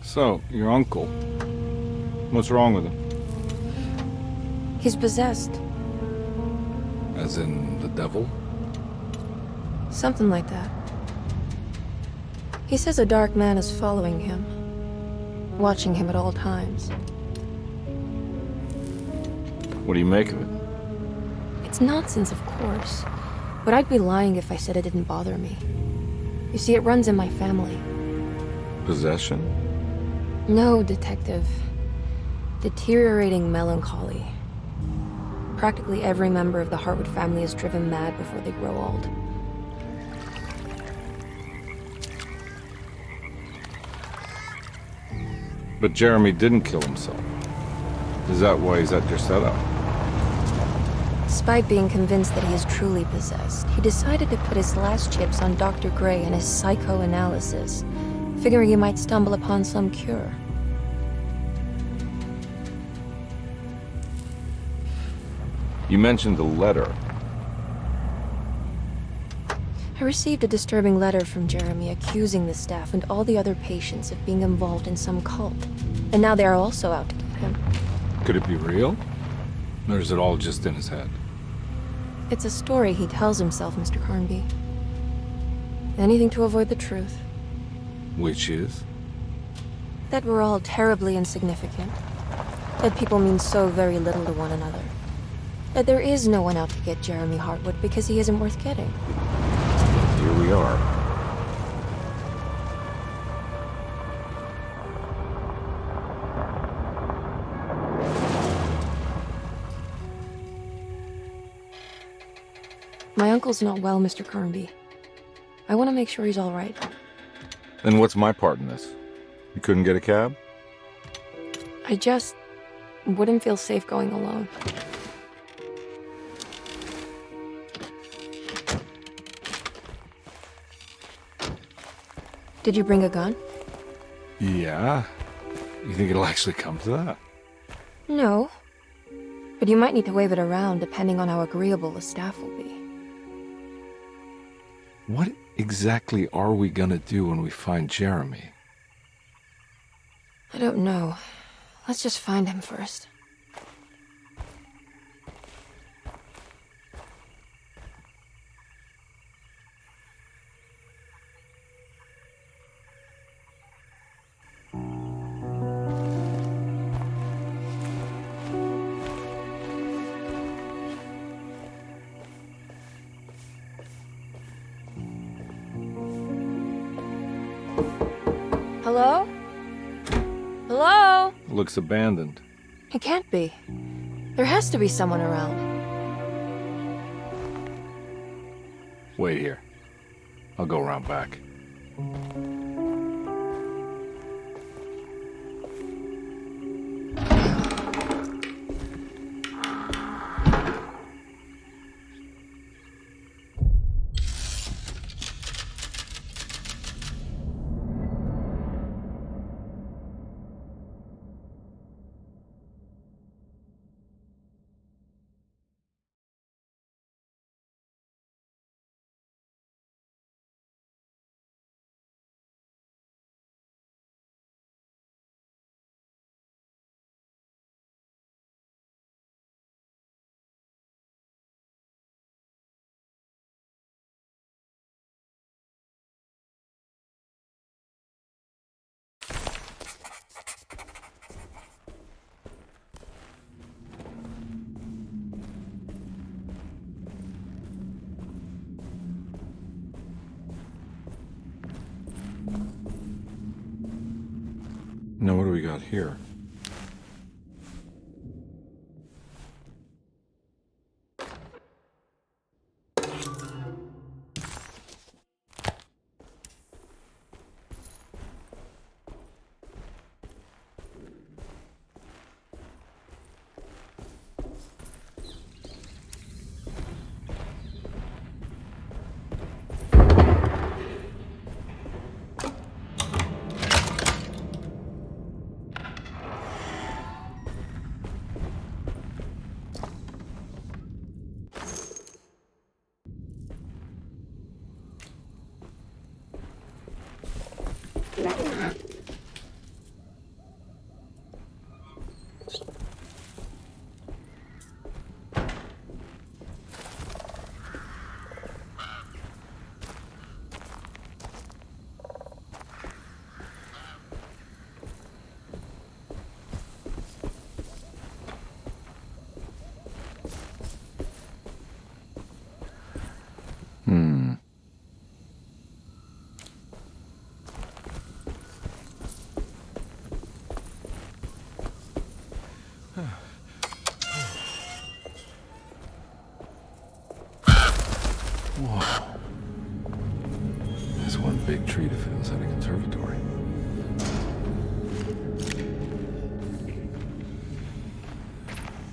So, your uncle. What's wrong with him? He's possessed. As in the devil? Something like that. He says a dark man is following him, watching him at all times. What do you make of it? It's nonsense, of course, but I'd be lying if I said it didn't bother me. You see, it runs in my family. Possession? No, Detective. Deteriorating melancholy. Practically every member of the Hartwood family is driven mad before they grow old. But Jeremy didn't kill himself. Is that why he's at your setup? Despite being convinced that he is truly possessed, he decided to put his last chips on Dr. Gray and his psychoanalysis, figuring he might stumble upon some cure. You mentioned the letter. I received a disturbing letter from Jeremy accusing the staff and all the other patients of being involved in some cult. And now they are also out to get him. Could it be real? Or is it all just in his head? It's a story he tells himself, Mr. Carnby. Anything to avoid the truth. Which is? That we're all terribly insignificant. That people mean so very little to one another. That there is no one out to get Jeremy Hartwood because he isn't worth getting. Here we are. My uncle's not well, Mr. Carnby. I want to make sure he's all right. Then what's my part in this? You couldn't get a cab? I just wouldn't feel safe going alone. Did you bring a gun? Yeah. You think it'll actually come to that? No. But you might need to wave it around depending on how agreeable the staff will be. What exactly are we gonna do when we find Jeremy? I don't know. Let's just find him first. Hello? Hello? Looks abandoned. It can't be. There has to be someone around. Wait here. I'll go around back. Now what do we got here? big treat if it was at a conservatory.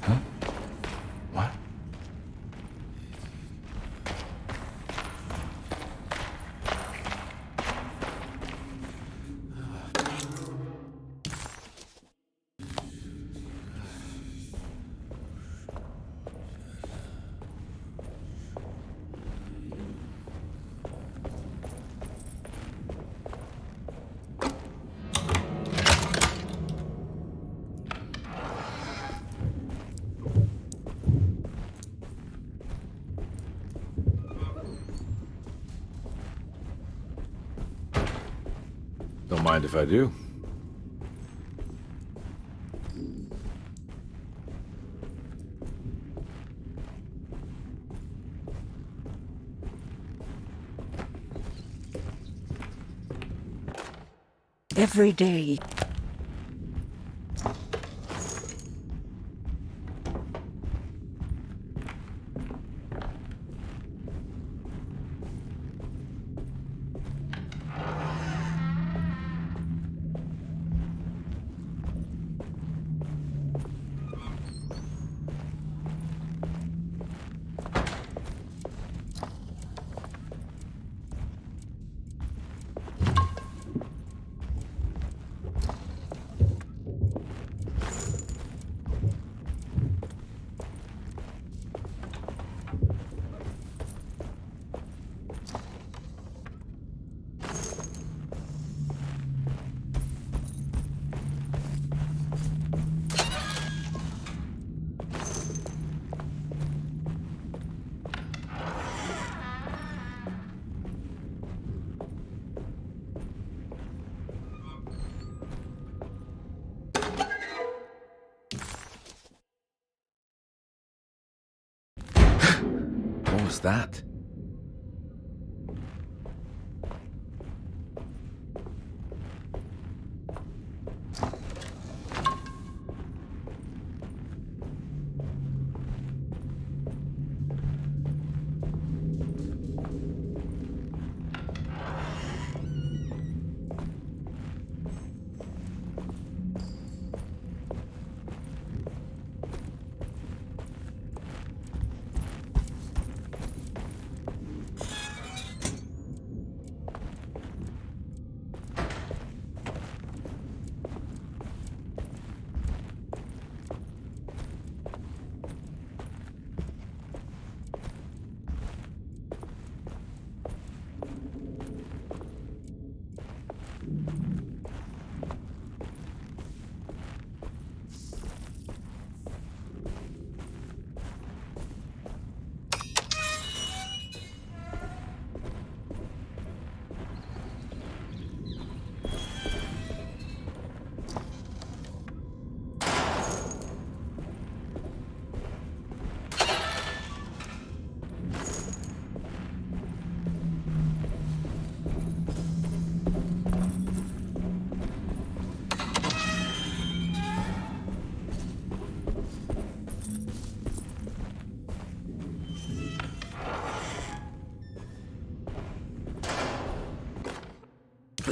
Huh? What? Don't mind if I do. Every day. What was that?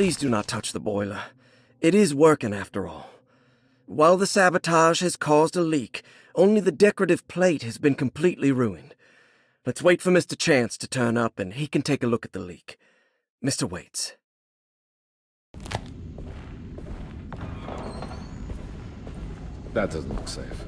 Please do not touch the boiler. It is working after all. While the sabotage has caused a leak, only the decorative plate has been completely ruined. Let's wait for Mr. Chance to turn up and he can take a look at the leak. Mr. Waits. That doesn't look safe.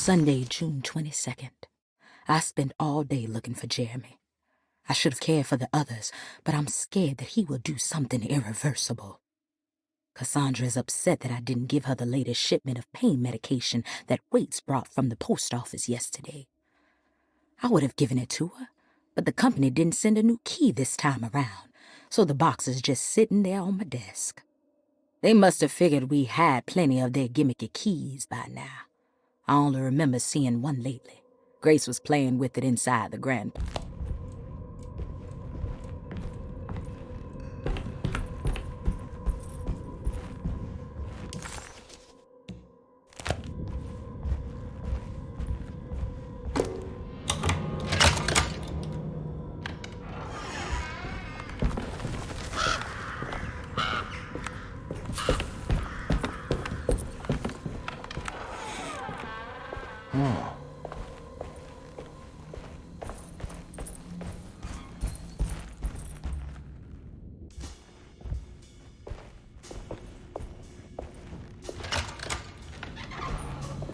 Sunday, June 22nd. I spent all day looking for Jeremy. I should have cared for the others, but I'm scared that he will do something irreversible. Cassandra is upset that I didn't give her the latest shipment of pain medication that Waits brought from the post office yesterday. I would have given it to her, but the company didn't send a new key this time around, so the box is just sitting there on my desk. They must have figured we had plenty of their gimmicky keys by now. I only remember seeing one lately. Grace was playing with it inside the grand...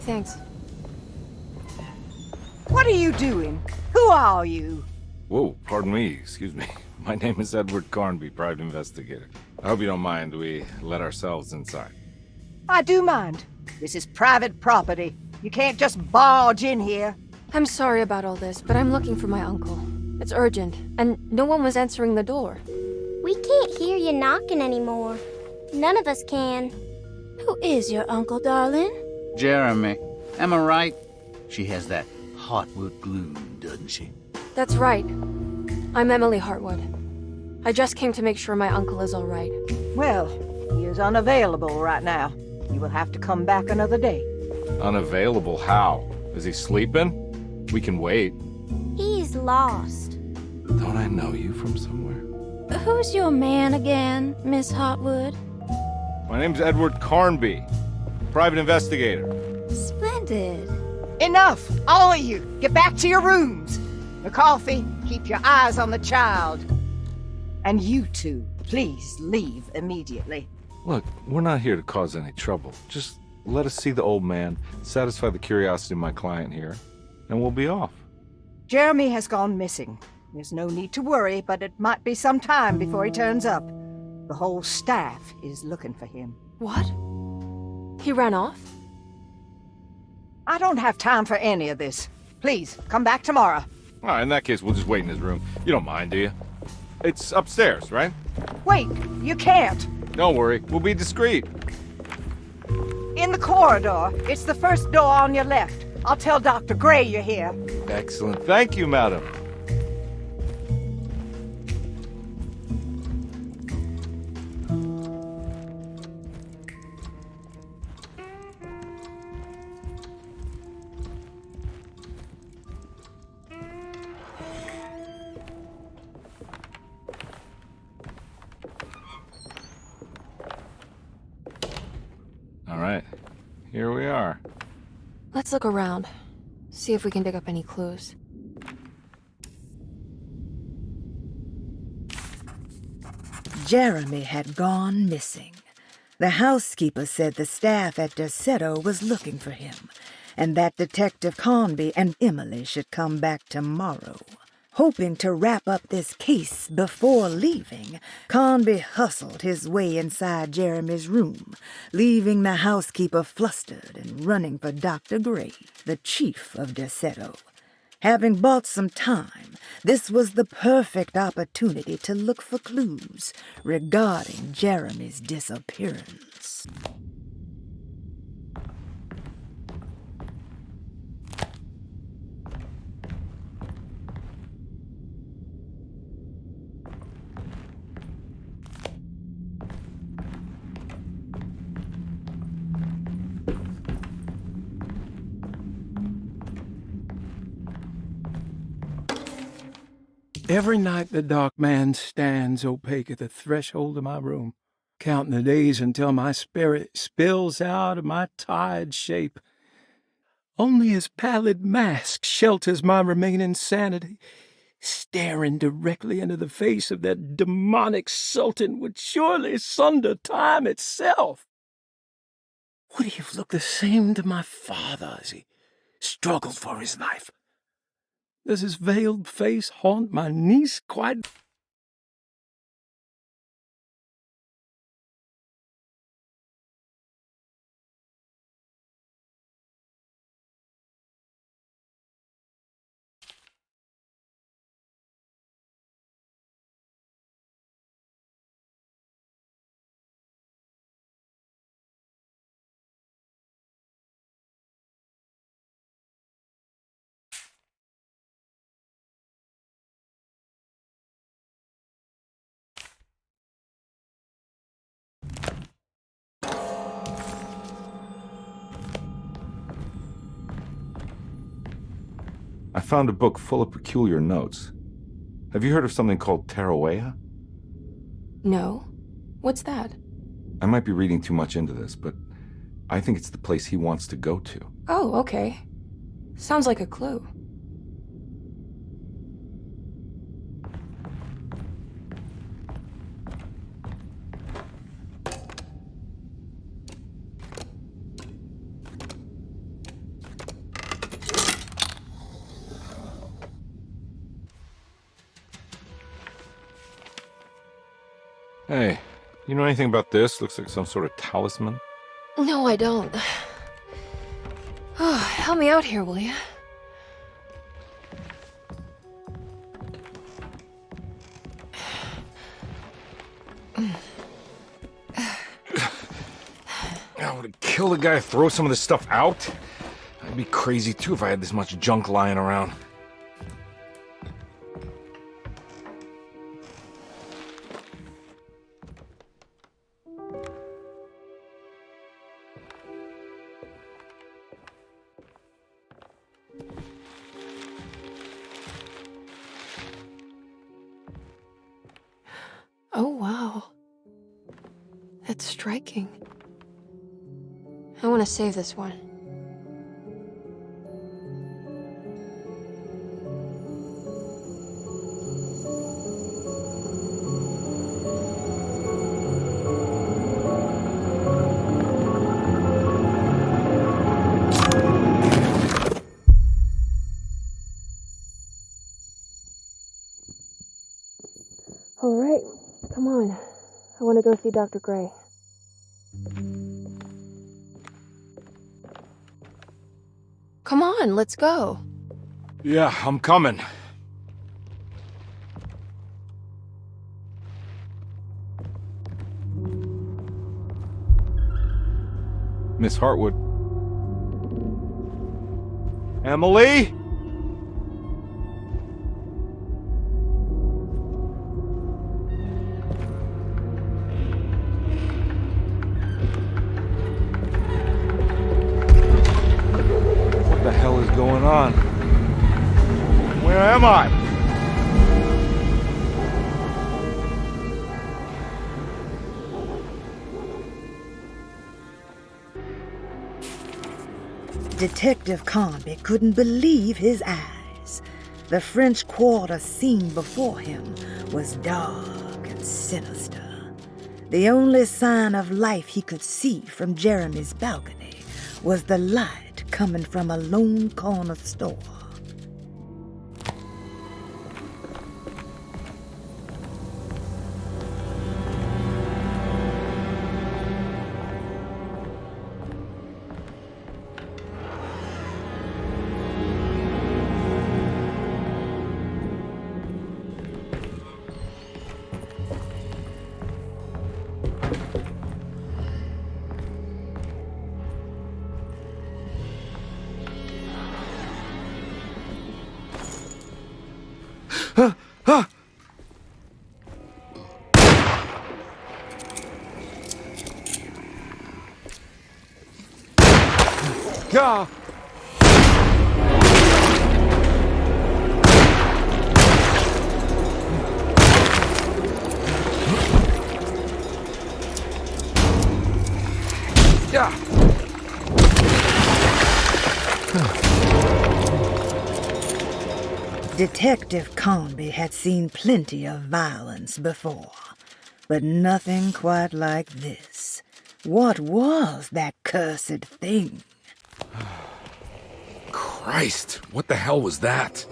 Thanks. What are you doing? Who are you? Whoa, pardon me, excuse me. My name is Edward Carnby, private investigator. I hope you don't mind we let ourselves inside. I do mind. This is private property. You can't just barge in here. I'm sorry about all this, but I'm looking for my uncle. It's urgent, and no one was answering the door. We can't hear you knocking anymore. None of us can. Who is your uncle, darling? Jeremy. Am I right? She has that heartwood gloom, doesn't she? That's right. I'm Emily Hartwood. I just came to make sure my uncle is all right. Well, he is unavailable right now. You will have to come back another day. Unavailable how? Is he sleeping? We can wait. He's lost. Don't I know you from somewhere? Who's your man again, Miss Hotwood? My name's Edward Carnby, private investigator. Splendid. Enough! All of you! Get back to your rooms! McCarthy, keep your eyes on the child. And you two, please leave immediately. Look, we're not here to cause any trouble. Just let us see the old man, satisfy the curiosity of my client here, and we'll be off. Jeremy has gone missing. There's no need to worry, but it might be some time before he turns up. The whole staff is looking for him. What? He ran off? I don't have time for any of this. Please, come back tomorrow. All right, in that case, we'll just wait in his room. You don't mind, do you? It's upstairs, right? Wait, you can't. Don't worry, we'll be discreet. In the corridor. It's the first door on your left. I'll tell Dr. Gray you're here. Excellent. Thank you, madam. All right, here we are. Let's look around. See if we can dig up any clues. Jeremy had gone missing. The housekeeper said the staff at Derceto was looking for him, and that Detective Carnby and Emily should come back tomorrow. Hoping to wrap up this case before leaving, Carnby hustled his way inside Jeremy's room, leaving the housekeeper flustered and running for Dr. Gray, the chief of Derceto. Having bought some time, this was the perfect opportunity to look for clues regarding Jeremy's disappearance. Every night the dark man stands opaque at the threshold of my room, counting the days until my spirit spills out of my tired shape. Only his pallid mask shelters my remaining sanity. Staring directly into the face of that demonic sultan would surely sunder time itself. Would he have looked the same to my father as he struggles for his life. Does his veiled face haunt my niece quite? I found a book full of peculiar notes. Have you heard of something called Tarawea? No. What's that? I might be reading too much into this, but I think it's the place he wants to go to. Oh, okay. Sounds like a clue. Hey, you know anything about this? Looks like some sort of talisman. No, I don't. Oh, help me out here, will you? I would kill the guy to throw some of this stuff out. I'd be crazy too if I had this much junk lying around. Oh, wow. That's striking. I want to save this one. All right, come on. I want to go see Dr. Gray. Come on, let's go. Yeah, I'm coming. Miss Hartwood. Emily? What the hell is going on? Where am I? Detective Carnby couldn't believe his eyes. The French Quarter scene before him was dark and sinister. The only sign of life he could see from Jeremy's balcony was the light coming from a lone corner store. Yeah. Yeah. Detective Carnby had seen plenty of violence before, but nothing quite like this. What was that cursed thing? Christ, what the hell was that?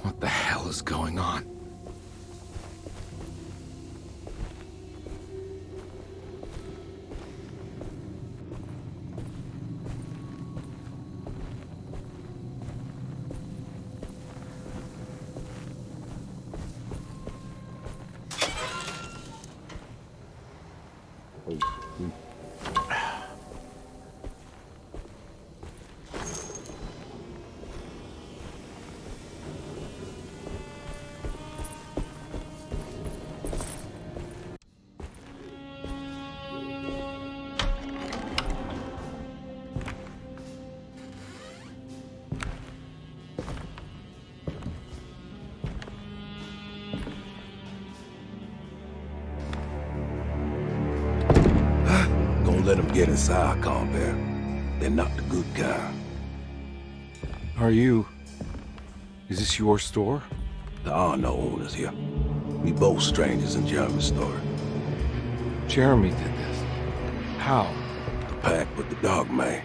What the hell is going on? Don't let them get inside, Carnby. They're not the good kind. Is this your store? There are no owners here. We both strangers in Jeremy's story. Jeremy did this. How? The pact with the dog man.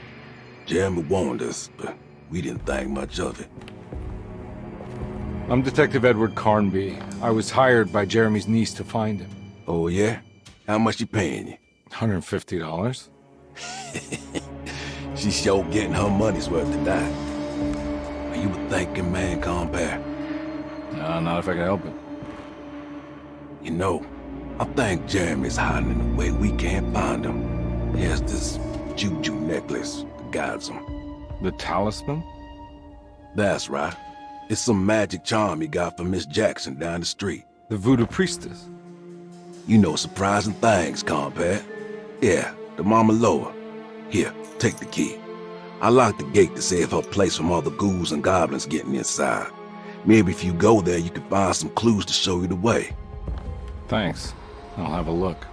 Jeremy warned us, but we didn't think much of it. I'm Detective Edward Carnby. I was hired by Jeremy's niece to find him. Oh, yeah? How much she paying you? $150. She's sure getting her money's worth tonight. Are you a thinking man, Carnby? No, not if I can help it. You know, I think Jeremy's hiding in a way we can't find him. He has this juju necklace that guides him. The talisman? That's right. It's some magic charm he got from Miss Jackson down the street. The voodoo priestess? You know surprising things, Carnby. Yeah, the Mama Loa. Here, take the key. I locked the gate to save her place from all the ghouls and goblins getting inside. Maybe if you go there, you can find some clues to show you the way. Thanks. I'll have a look.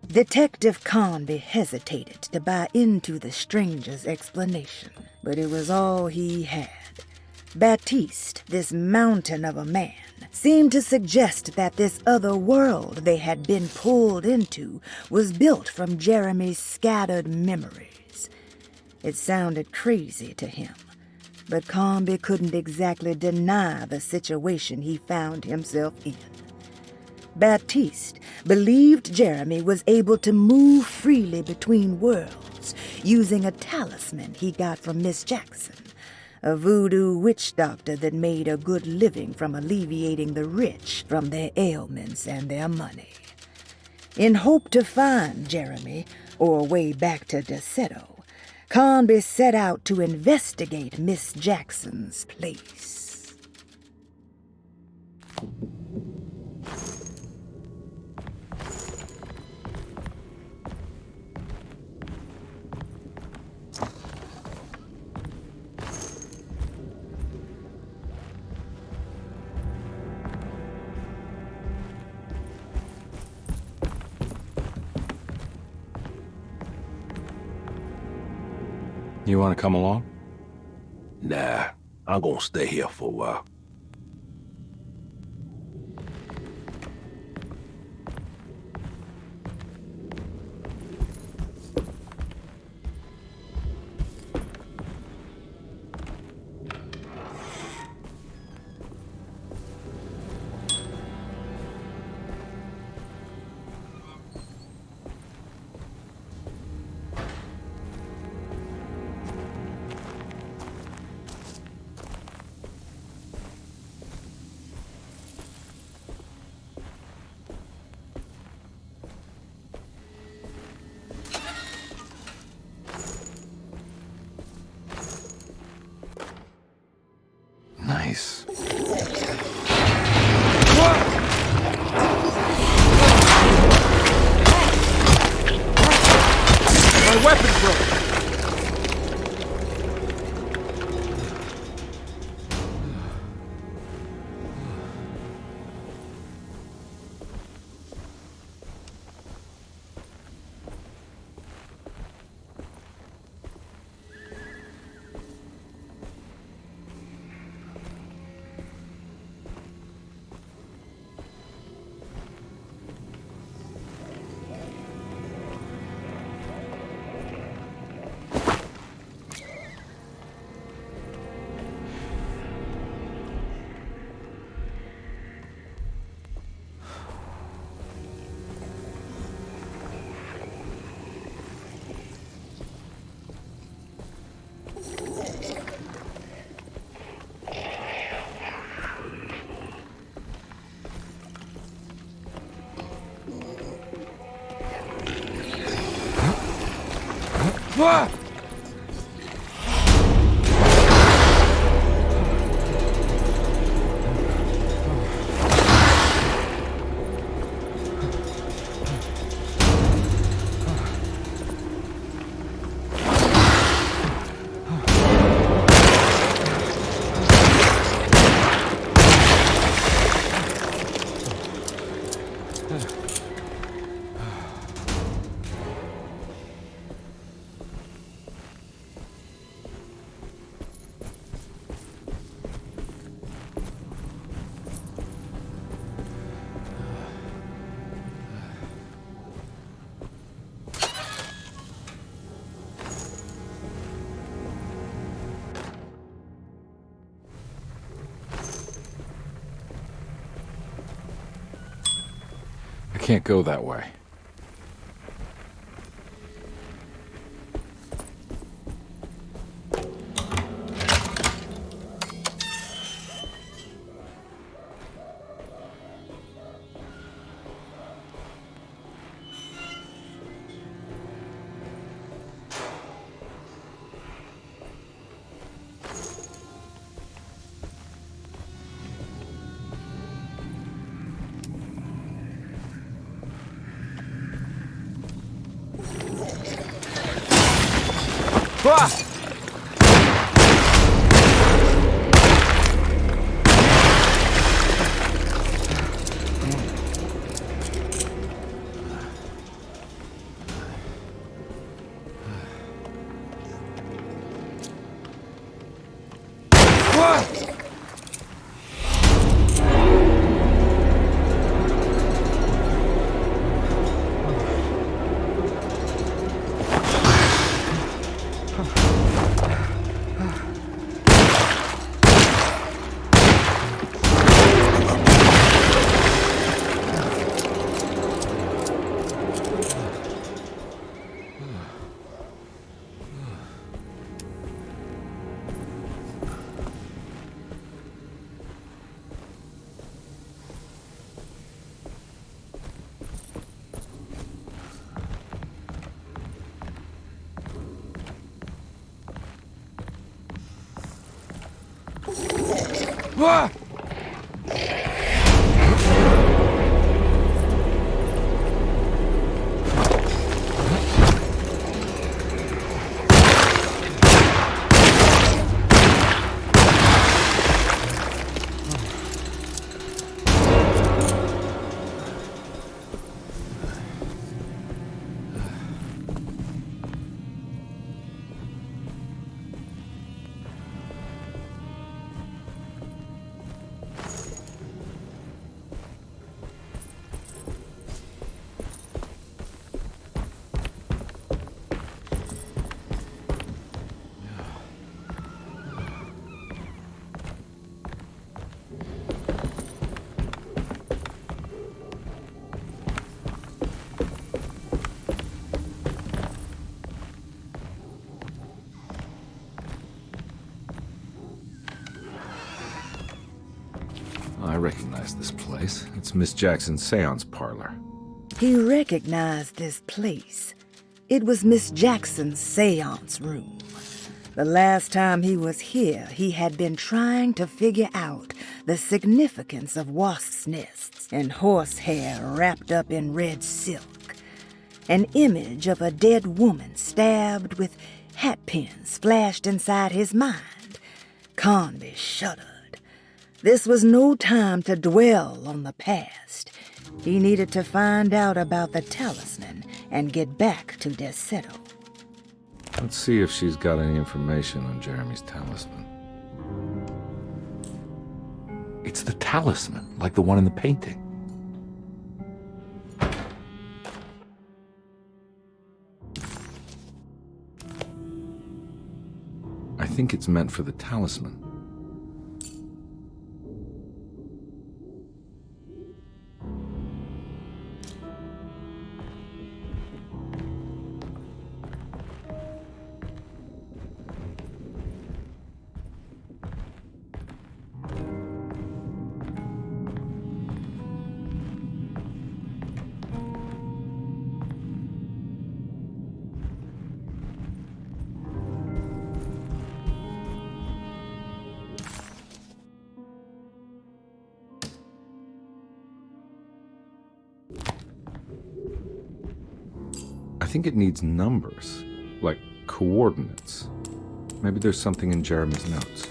Detective Carnby hesitated to buy into the stranger's explanation, but it was all he had. Baptiste, this mountain of a man, seemed to suggest that this other world they had been pulled into was built from Jeremy's scattered memories. It sounded crazy to him, but Carnby couldn't exactly deny the situation he found himself in. Baptiste believed Jeremy was able to move freely between worlds using a talisman he got from Miss Jackson, a voodoo witch doctor that made a good living from alleviating the rich from their ailments and their money. In hope to find Jeremy, or a way back to Deseto, Carnby set out to investigate Miss Jackson's place. You want to come along? Nah, I'm gonna stay here for a while. Nice. My weapon broke! Ah! I can't go that way. Ah! Ah! I recognize this place. It's Miss Jackson's seance parlor. He recognized this place. It was Miss Jackson's seance room. The last time he was here, he had been trying to figure out the significance of wasps' nests and horsehair wrapped up in red silk. An image of a dead woman stabbed with hatpins flashed inside his mind. Carnby shuddered. This was no time to dwell on the past. He needed to find out about the talisman and get back to Deseto. Let's see if she's got any information on Jeremy's talisman. It's the talisman, like the one in the painting. I think it's meant for the talisman. I think it needs numbers, like coordinates. Maybe there's something in Jeremy's notes.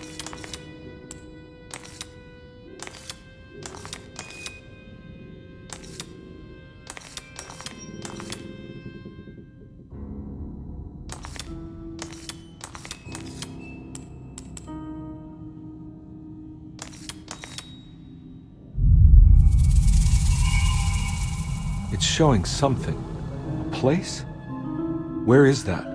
It's showing something. A place? Where is that?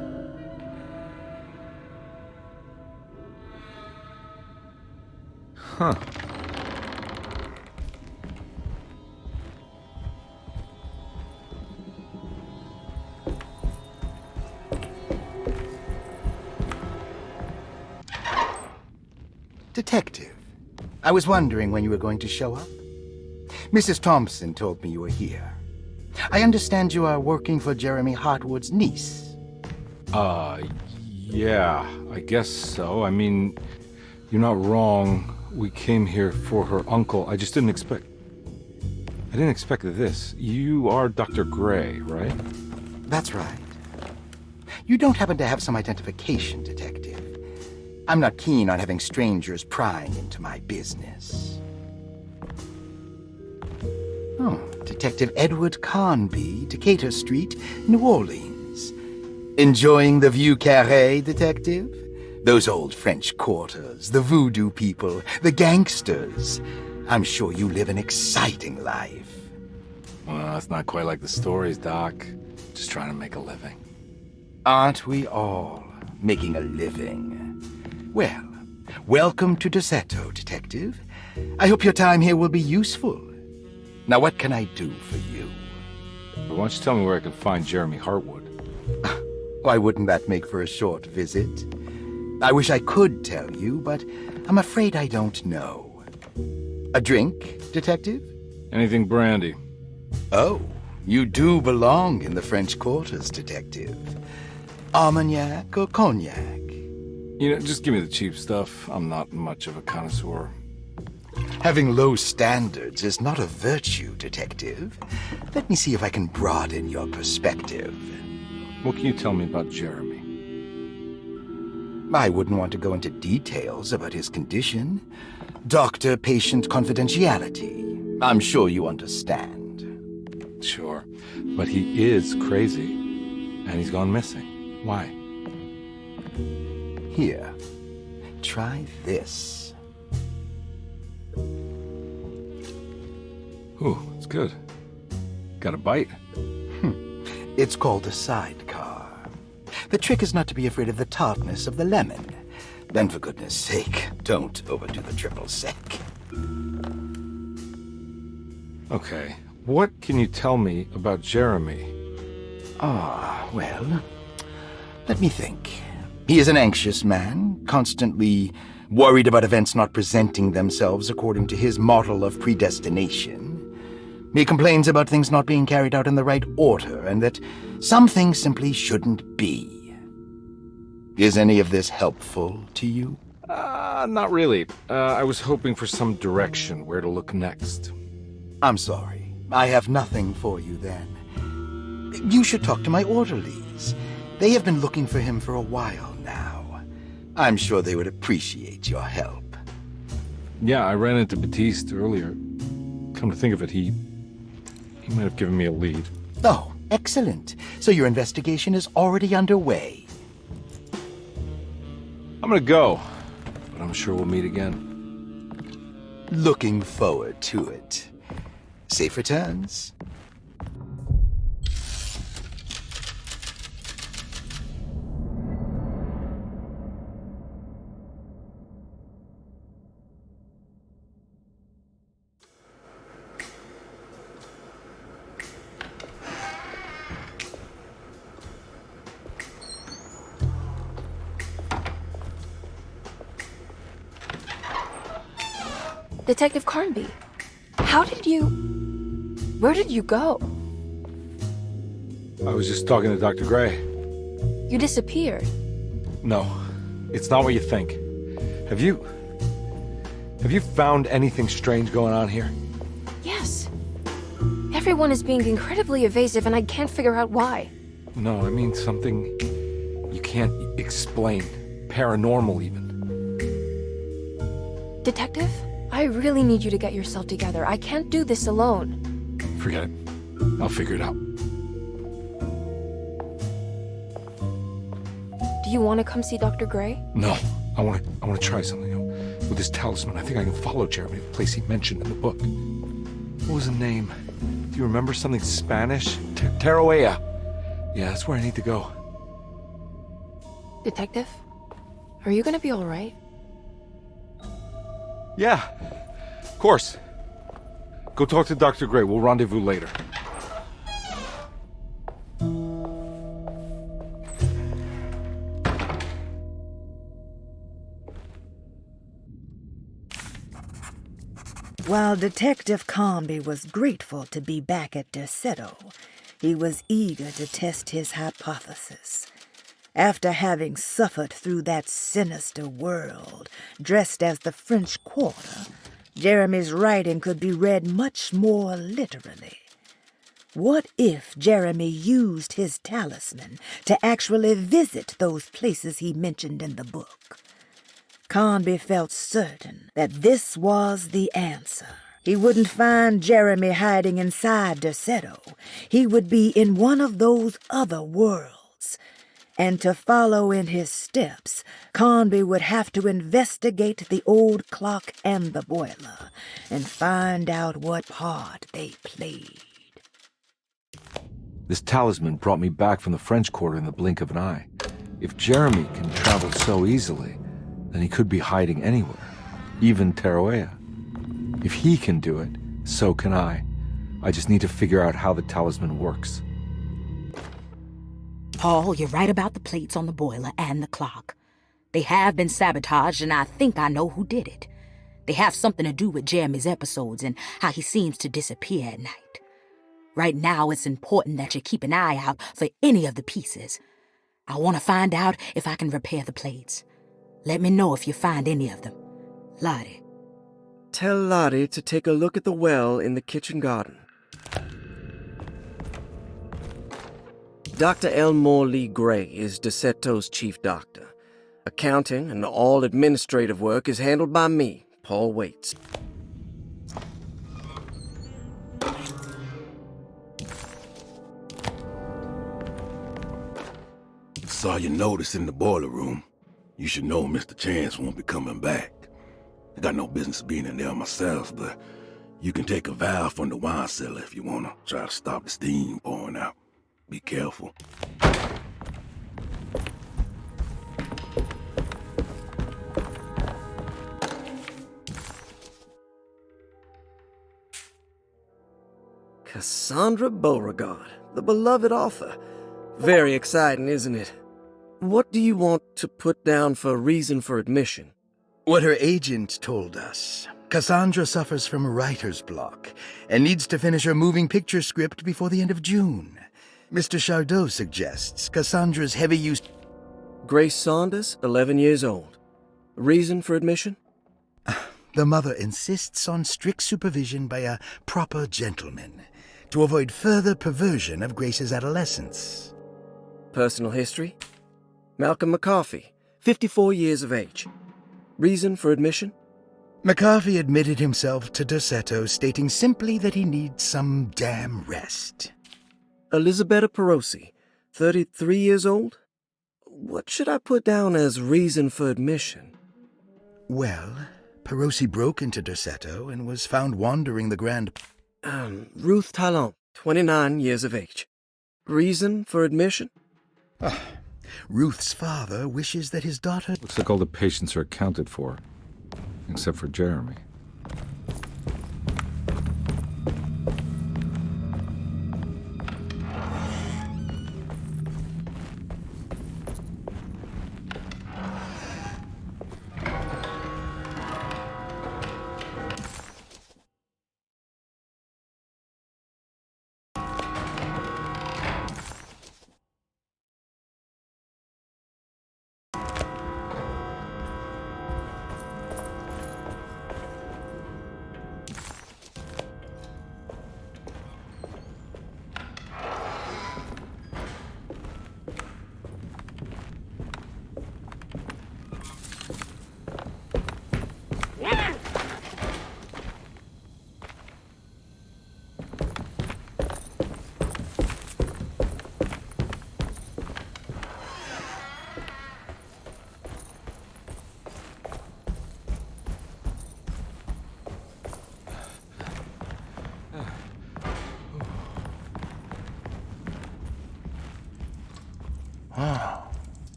Huh. Detective, I was wondering when you were going to show up. Mrs. Thompson told me you were here. I understand you are working for Jeremy Hartwood's niece. Yeah, I guess so. I mean, you're not wrong. We came here for her uncle. I just didn't expect... I didn't expect this. You are Dr. Gray, right? That's right. You don't happen to have some identification, Detective. I'm not keen on having strangers prying into my business. Oh, Detective Edward Carnby, Decatur Street, New Orleans. Enjoying the Vieux Carré, Detective? Those old French quarters, the voodoo people, the gangsters. I'm sure you live an exciting life. Well, it's not quite like the stories, Doc. Just trying to make a living. Aren't we all making a living? Well, welcome to Deseto, Detective. I hope your time here will be useful. Now, what can I do for you? Why don't you tell me where I can find Jeremy Hartwood? Why wouldn't that make for a short visit? I wish I could tell you, but I'm afraid I don't know. A drink, Detective? Anything brandy. Oh, you do belong in the French quarters, Detective. Armagnac or cognac? You know, just give me the cheap stuff. I'm not much of a connoisseur. Having low standards is not a virtue, Detective. Let me see if I can broaden your perspective. What can you tell me about Jeremy? I wouldn't want to go into details about his condition. Doctor-patient confidentiality. I'm sure you understand. Sure, but he is crazy, and he's gone missing. Why? Here, try this. Ooh, it's good. Got a bite? It's called a sidecar. The trick is not to be afraid of the tartness of the lemon. Then, for goodness sake, don't overdo the triple sec. Okay, what can you tell me about Jeremy? Well, let me think. He is an anxious man, constantly Worried about events not presenting themselves according to his model of predestination. He complains about things not being carried out in the right order, and that some things simply shouldn't be. Is any of this helpful to you? Not really. I was hoping for some direction where to look next. I'm sorry. I have nothing for you then. You should talk to my orderlies. They have been looking for him for a while now. I'm sure they would appreciate your help. Yeah, I ran into Batiste earlier. Come to think of it, he might have given me a lead. Oh, excellent. So your investigation is already underway. I'm gonna go, but I'm sure we'll meet again. Looking forward to it. Safe returns. Detective Carnby, where did you go? I was just talking to Dr. Gray. You disappeared. No, it's not what you think. Have you found anything strange going on here? Yes. Everyone is being incredibly evasive and I can't figure out why. No, I mean something you can't explain. Paranormal, even. Detective, I really need you to get yourself together. I can't do this alone. Forget it. I'll figure it out. Do you want to come see Dr. Gray? No, I want to try something. With this talisman, I think I can follow Jeremy to the place he mentioned in the book. What was the name? Do you remember something Spanish? Tarawea. Yeah, that's where I need to go. Detective, are you gonna be all right? Yeah, of course. Go talk to Dr. Gray. We'll rendezvous later. While Detective Carnby was grateful to be back at Derceto, he was eager to test his hypothesis. After having suffered through that sinister world, dressed as the French Quarter, Jeremy's writing could be read much more literally. What if Jeremy used his talisman to actually visit those places he mentioned in the book? Carnby felt certain that this was the answer. He wouldn't find Jeremy hiding inside Derceto. He would be in one of those other worlds. And to follow in his steps, Carnby would have to investigate the old clock and the boiler and find out what part they played. This talisman brought me back from the French Quarter in the blink of an eye. If Jeremy can travel so easily, then he could be hiding anywhere, even Tarawea. If he can do it, so can I. I just need to figure out how the talisman works. Paul, you're right about the plates on the boiler and the clock. They have been sabotaged, and I think I know who did it. They have something to do with Jeremy's episodes and how he seems to disappear at night. Right now, it's important that you keep an eye out for any of the pieces. I want to find out if I can repair the plates. Let me know if you find any of them. Lottie. Tell Lottie to take a look at the well in the kitchen garden. Dr. Elmore Lee Gray is Derceto's chief doctor. Accounting and all administrative work is handled by me, Paul Waits. Saw your notice in the boiler room. You should know Mr. Chance won't be coming back. I got no business being in there myself, but you can take a valve from the wine cellar if you want to try to stop the steam pouring out. Be careful. Cassandra Beauregard, the beloved author. Very exciting, isn't it? What do you want to put down for reason for admission? What her agent told us. Cassandra suffers from writer's block and needs to finish her moving picture script before the end of June. Mr. Chardot suggests Cassandra's heavy use... Grace Saunders, 11 years old. Reason for admission? The mother insists on strict supervision by a proper gentleman to avoid further perversion of Grace's adolescence. Personal history? Malcolm McCarthy, 54 years of age. Reason for admission? McCarthy admitted himself to Dorsetto, stating simply that he needs some damn rest. Elisabetta Perosi, 33 years old? What should I put down as reason for admission? Well, Perosi broke into Dorsetto and was found wandering the Grand... Ruth Talon, 29 years of age. Reason for admission? Ruth's father wishes that his daughter... Looks like all the patients are accounted for, except for Jeremy.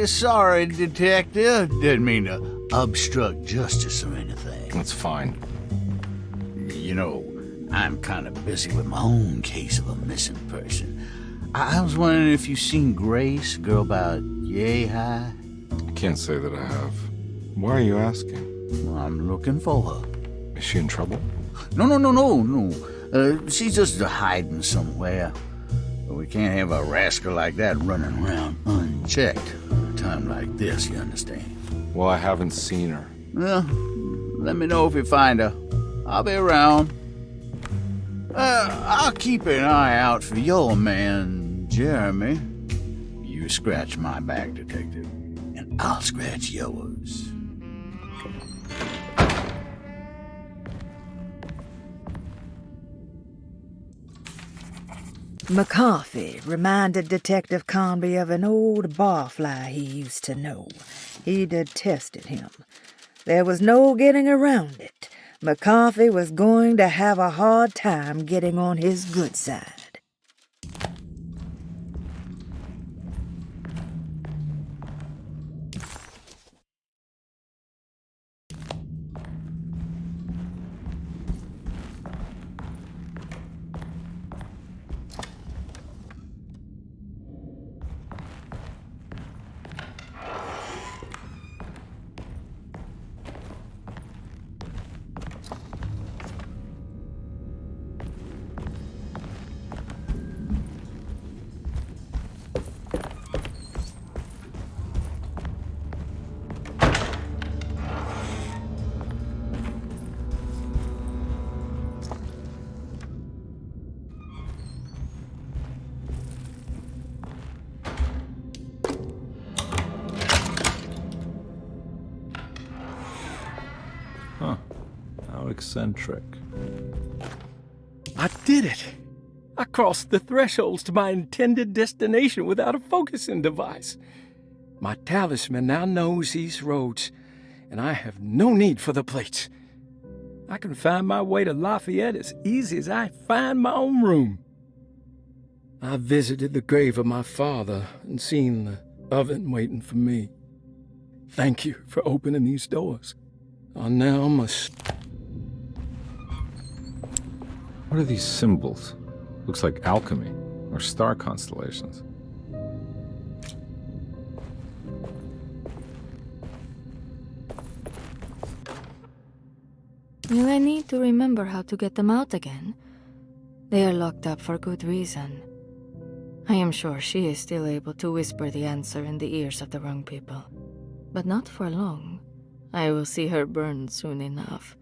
Sorry, Detective. Didn't mean to obstruct justice or anything. That's fine. You know, I'm kind of busy with my own case of a missing person. I was wondering if you've seen Grace, a girl about yay high? I can't say that I have. Why are you asking? Well, I'm looking for her. Is she in trouble? No. She's just hiding somewhere. We can't have a rascal like that running around unchecked at a time like this, you understand? Well, I haven't seen her. Well, let me know if you find her. I'll be around. I'll keep an eye out for your man, Jeremy. You scratch my back, Detective, and I'll scratch yours. McCarthy reminded Detective Carnby of an old barfly he used to know. He detested him. There was no getting around it. McCarthy was going to have a hard time getting on his good side. How eccentric. I did it! I crossed the thresholds to my intended destination without a focusing device. My talisman now knows these roads, and I have no need for the plates. I can find my way to Lafayette as easy as I find my own room. I visited the grave of my father and seen the oven waiting for me. Thank you for opening these doors. I now must... What are these symbols? Looks like alchemy or star constellations. Will I need to remember how to get them out again? They are locked up for good reason. I am sure she is still able to whisper the answer in the ears of the wrong people. But not for long. I will see her burned soon enough.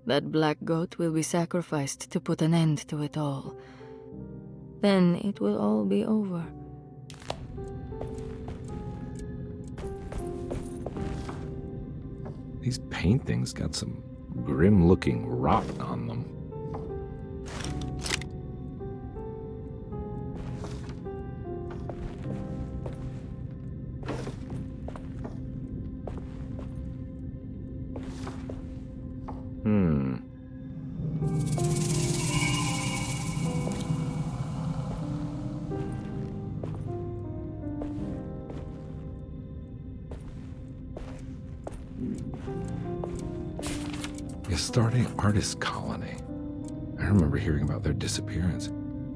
That black goat will be sacrificed to put an end to it all. Then it will all be over. These paintings got some grim-looking rot on them. Starting artist colony. I remember hearing about their disappearance.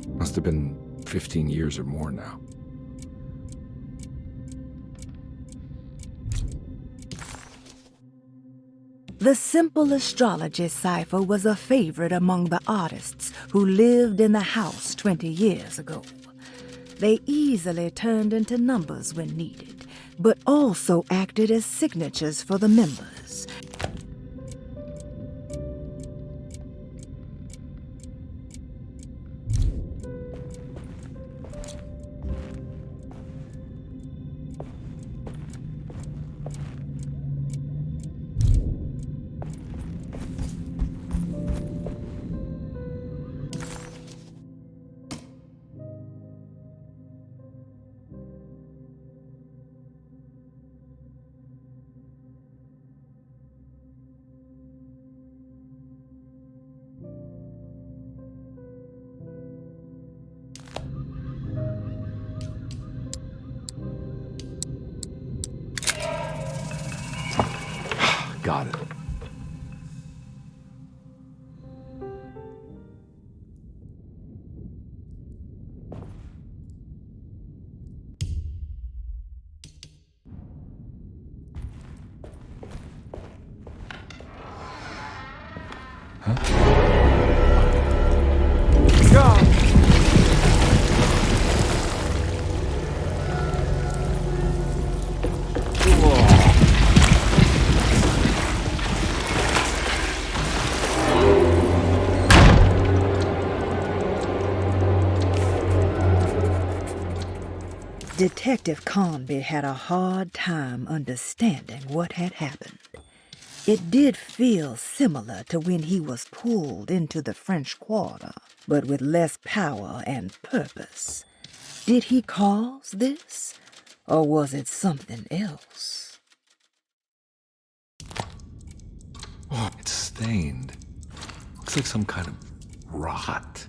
Must have been 15 years or more now. The simple astrology cipher was a favorite among the artists who lived in the house 20 years ago. They easily turned into numbers when needed, but also acted as signatures for the members. Got it. Detective Carnby had a hard time understanding what had happened. It did feel similar to when he was pulled into the French Quarter, but with less power and purpose. Did he cause this, or was it something else? Oh, it's stained. Looks like some kind of rot.